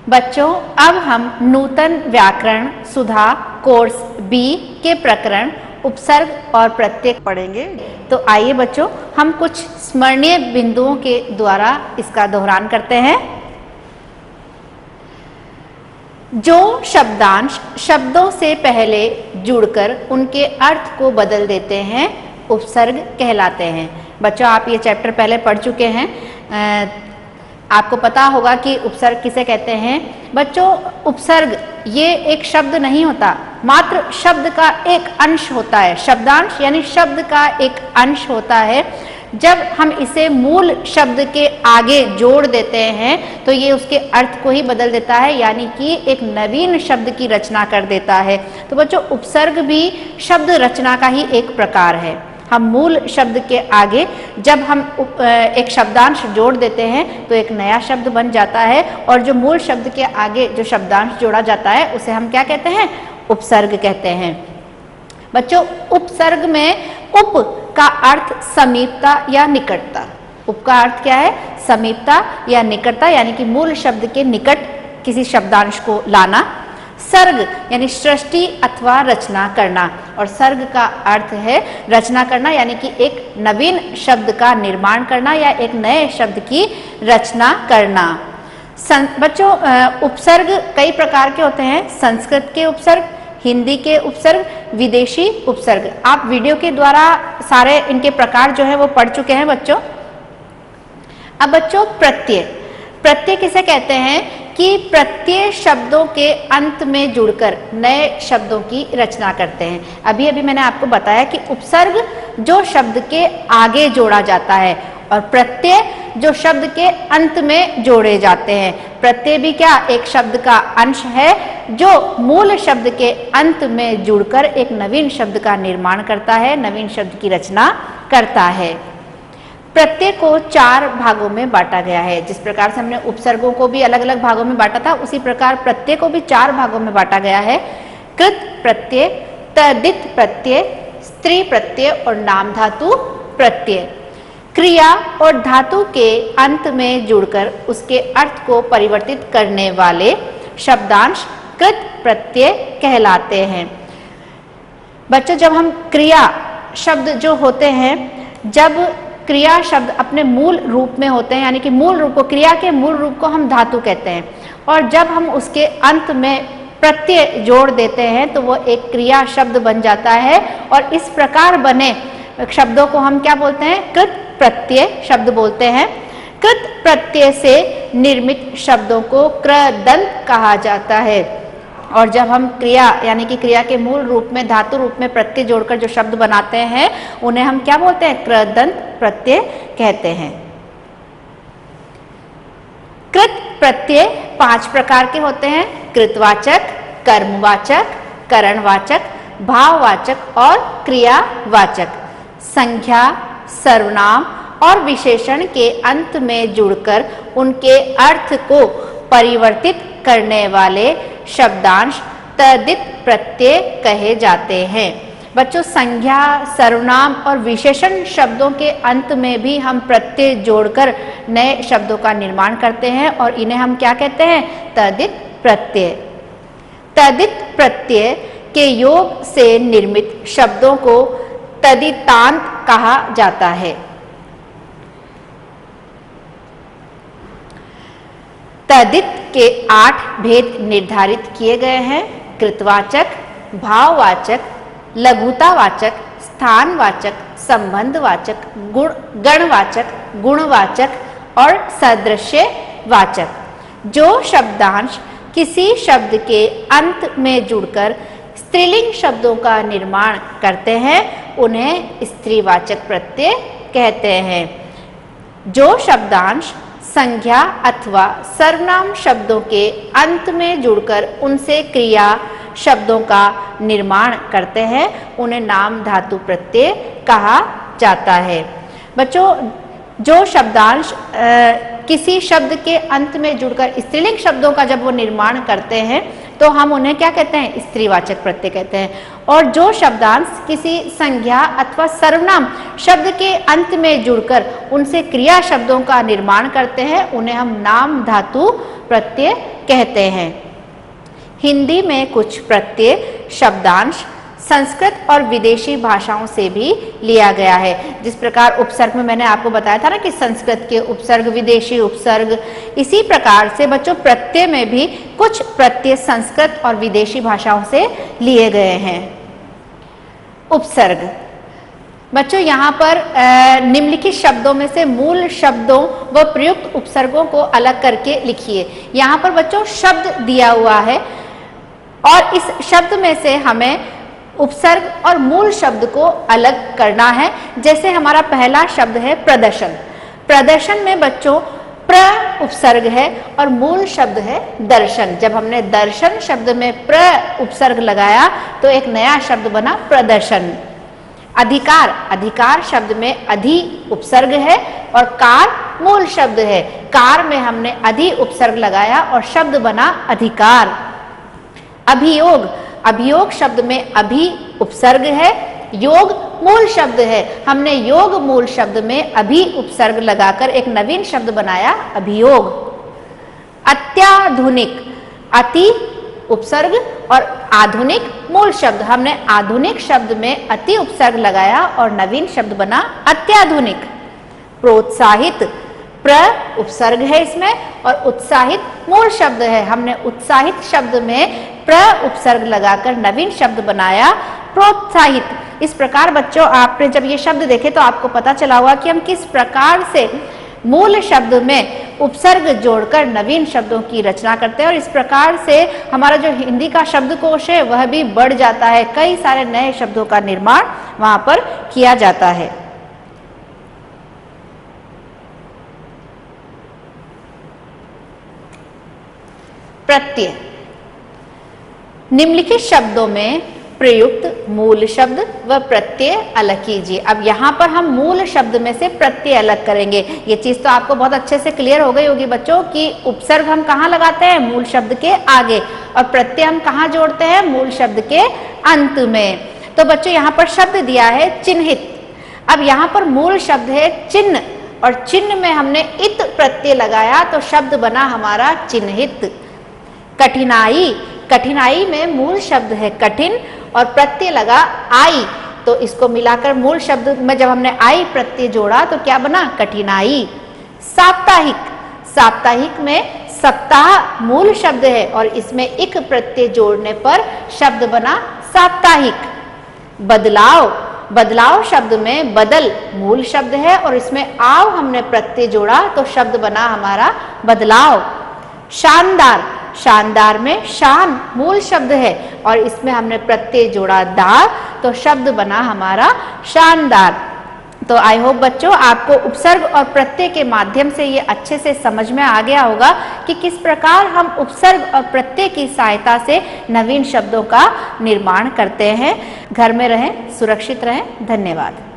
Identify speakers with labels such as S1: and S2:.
S1: बच्चों, अब हम नूतन व्याकरण सुधा कोर्स बी के प्रकरण उपसर्ग और प्रत्यय पढ़ेंगे। तो आइए बच्चों, हम कुछ स्मरणीय बिंदुओं के द्वारा इसका दोहरान करते हैं। जो शब्दांश शब्दों से पहले जुड़कर उनके अर्थ को बदल देते हैं उपसर्ग कहलाते हैं। बच्चों, आप ये चैप्टर पहले पढ़ चुके हैं, आपको पता होगा कि उपसर्ग किसे कहते हैं। बच्चों, उपसर्ग ये एक शब्द नहीं होता, मात्र शब्द का एक अंश होता है। शब्दांश यानी शब्द का एक अंश होता है। जब हम इसे मूल शब्द के आगे जोड़ देते हैं तो ये उसके अर्थ को ही बदल देता है, यानी कि एक नवीन शब्द की रचना कर देता है। तो बच्चों, उपसर्ग भी शब्द रचना का ही एक प्रकार है। हम मूल शब्द के आगे जब हम एक शब्दांश जोड़ देते हैं तो एक नया शब्द बन जाता है, और जो मूल शब्द के आगे जो शब्दांश जोड़ा जाता है उसे हम क्या कहते हैं? उपसर्ग कहते हैं। बच्चों, उपसर्ग में उप का अर्थ समीपता या निकटता। उप का अर्थ क्या है? समीपता या निकटता, यानी कि मूल शब्द के निकट किसी शब्दांश को लाना। सर्ग यानी सृष्टि अथवा रचना करना, और सर्ग का अर्थ है रचना करना, यानी कि एक नवीन शब्द का निर्माण करना या एक नए शब्द की रचना करना। बच्चों, उपसर्ग कई प्रकार के होते हैं। संस्कृत के उपसर्ग, हिंदी के उपसर्ग, विदेशी उपसर्ग। आप वीडियो के द्वारा सारे इनके प्रकार जो है वो पढ़ चुके हैं बच्चों। अब बच्चों, प्रत्यय। प्रत्यय किसे कहते हैं? कि प्रत्यय शब्दों के अंत में जुड़कर नए शब्दों की रचना करते हैं। अभी अभी मैंने आपको बताया कि उपसर्ग जो शब्द के आगे जोड़ा जाता है, और प्रत्यय जो शब्द के अंत में जोड़े जाते हैं। प्रत्यय भी क्या? एक शब्द का अंश है जो मूल शब्द के अंत में जुड़कर एक नवीन शब्द का निर्माण करता है, नवीन शब्द की रचना करता है। प्रत्यय को 4 भागों में बांटा गया है। जिस प्रकार से हमने उपसर्गों को भी अलग अलग भागों में बांटा था, उसी प्रकार प्रत्यय को भी 4 भागों में बांटा गया है। कृत प्रत्यय, तद्धित प्रत्यय, स्त्री प्रत्यय और नाम धातु प्रत्यय। क्रिया और धातु के अंत में जुड़कर उसके अर्थ को परिवर्तित करने वाले शब्दांश कृत प्रत्यय कहलाते हैं। बच्चों, जब हम क्रिया शब्द जो होते हैं, जब क्रिया शब्द अपने मूल रूप में होते हैं, यानी कि मूल रूप को, क्रिया के मूल रूप को हम धातु कहते हैं, और जब हम उसके अंत में प्रत्यय जोड़ देते हैं तो वो एक क्रिया शब्द बन जाता है। और इस प्रकार बने शब्दों को हम क्या बोलते हैं? कृत प्रत्यय शब्द बोलते हैं। कृत प्रत्यय से निर्मित शब्दों को कृदंत कहा जाता है। और जब हम क्रिया यानी कि क्रिया के मूल रूप में धातु रूप में प्रत्यय जोड़कर जो शब्द बनाते हैं उन्हें हम क्या बोलते हैं? कृदंत प्रत्यय कहते हैं। कृत प्रत्यय 5 प्रकार के होते हैं। कृतवाचक, कर्मवाचक, करणवाचक, भाववाचक और क्रियावाचक। संज्ञा, सर्वनाम और विशेषण के अंत में जुड़कर उनके अर्थ को परिवर्तित करने वाले शब्दांश तद्धित प्रत्यय कहे जाते हैं। बच्चों, संज्ञा, सर्वनाम और विशेषण शब्दों के अंत में भी हम प्रत्यय जोड़कर नए शब्दों का निर्माण करते हैं, और इन्हें हम क्या कहते हैं? तद्धित प्रत्यय। तद्धित प्रत्यय के योग से निर्मित शब्दों को तद्धितांत कहा जाता है। तद्धित के 8 भेद निर्धारित किए गए हैं। कृतवाचक, भाववाचक, लघुतावाचक, स्थानवाचक, संबंधवाचक, गणवाचक, गुणवाचक और सदृश्यवाचक। जो शब्दांश किसी शब्द के अंत में जुड़कर स्त्रीलिंग शब्दों का निर्माण करते हैं उन्हें स्त्रीवाचक प्रत्यय कहते हैं। जो शब्दांश संज्ञा अथवा सर्वनाम शब्दों के अंत में जुड़कर उनसे क्रिया शब्दों का निर्माण करते हैं उन्हें नाम धातु प्रत्यय कहा जाता है। बच्चों, जो शब्दांश किसी शब्द के अंत में जुड़कर स्त्रीलिंग शब्दों का जब वो निर्माण करते हैं तो हम उन्हें क्या कहते हैं, स्त्रीवाचक प्रत्यय कहते हैं। और जो शब्दांश किसी संज्ञा अथवा सर्वनाम शब्द के अंत में जुड़कर उनसे क्रिया शब्दों का निर्माण करते हैं उन्हें हम नाम धातु प्रत्यय कहते हैं। हिंदी में कुछ प्रत्यय शब्दांश संस्कृत और विदेशी भाषाओं से भी लिया गया है। जिस प्रकार उपसर्ग में मैंने आपको बताया था ना कि संस्कृत के उपसर्ग, विदेशी उपसर्ग, इसी प्रकार से बच्चों प्रत्यय में भी कुछ प्रत्यय संस्कृत और विदेशी भाषाओं से लिए गए हैं। उपसर्ग बच्चों यहाँ पर निम्नलिखित शब्दों में से मूल शब्दों व प्रयुक्त उपसर्गों को अलग करके लिखिए। यहाँ पर बच्चों शब्द दिया हुआ है और इस शब्द में से हमें उपसर्ग और मूल शब्द को अलग करना है। जैसे हमारा पहला शब्द है प्रदर्शन। प्रदर्शन में बच्चों प्र उपसर्ग है और मूल शब्द है दर्शन। जब हमने दर्शन शब्द में प्र उपसर्ग लगाया तो एक नया शब्द बना प्रदर्शन। अधिकार, अधिकार शब्द में अधि उपसर्ग है और कार मूल शब्द है। कार में हमने अधि उपसर्ग लगाया और शब्द बना अधिकार। अभियोग, अभियोग शब्द में अभि उपसर्ग है, योग मूल शब्द है। हमने योग मूल शब्द में अभि उपसर्ग लगाकर एक नवीन शब्द बनाया अभियोग। अत्याधुनिक, अति उपसर्ग और आधुनिक मूल शब्द, हमने आधुनिक शब्द में अति उपसर्ग लगाया और नवीन शब्द बना अत्याधुनिक। प्रोत्साहित, प्र उपसर्ग है इसमें और उत्साहित मूल शब्द है। हमने उत्साहित शब्द में प्र उपसर्ग लगाकर नवीन शब्द बनाया प्रोत्साहित। इस प्रकार बच्चों आपने जब ये शब्द देखे तो आपको पता चला होगा कि हम किस प्रकार से मूल शब्द में उपसर्ग जोड़कर नवीन शब्दों की रचना करते हैं और इस प्रकार से हमारा जो हिंदी का शब्दकोश है वह भी बढ़ जाता है। कई सारे नए शब्दों का निर्माण वहां पर किया जाता है। प्रत्यय, निम्नलिखित शब्दों में प्रयुक्त मूल शब्द व प्रत्यय अलग कीजिए। अब यहाँ पर हम मूल शब्द में से प्रत्यय अलग करेंगे। ये चीज तो आपको बहुत अच्छे से क्लियर हो गई होगी बच्चों कि उपसर्ग हम कहाँ लगाते हैं, मूल शब्द के आगे, और प्रत्यय हम कहाँ जोड़ते हैं, मूल शब्द के अंत में। तो बच्चों यहाँ पर शब्द दिया है चिन्हित। अब यहाँ पर मूल शब्द है चिन्ह और चिन्ह में हमने इत प्रत्यय लगाया तो शब्द बना हमारा चिन्हित। कठिनाई, कठिनाई में मूल शब्द है कठिन और प्रत्यय लगा आई, तो इसको मिलाकर मूल शब्द में जब हमने आई प्रत्यय जोड़ा तो क्या बना कठिनाई। साप्ताहिक, साप्ताहिक में सप्ताह मूल शब्द है और इसमें इक प्रत्यय जोड़ने पर शब्द बना साप्ताहिक। बदलाव, बदलाव शब्द में बदल मूल शब्द है और इसमें आव हमने प्रत्यय जोड़ा तो शब्द बना हमारा बदलाव। शानदार, शानदार में शान मूल शब्द है और इसमें हमने प्रत्यय जोड़ा दार तो शब्द बना हमारा शानदार। तो आई होप बच्चों आपको उपसर्ग और प्रत्यय के माध्यम से ये अच्छे से समझ में आ गया होगा कि किस प्रकार हम उपसर्ग और प्रत्यय की सहायता से नवीन शब्दों का निर्माण करते हैं। घर में रहें, सुरक्षित रहें। धन्यवाद।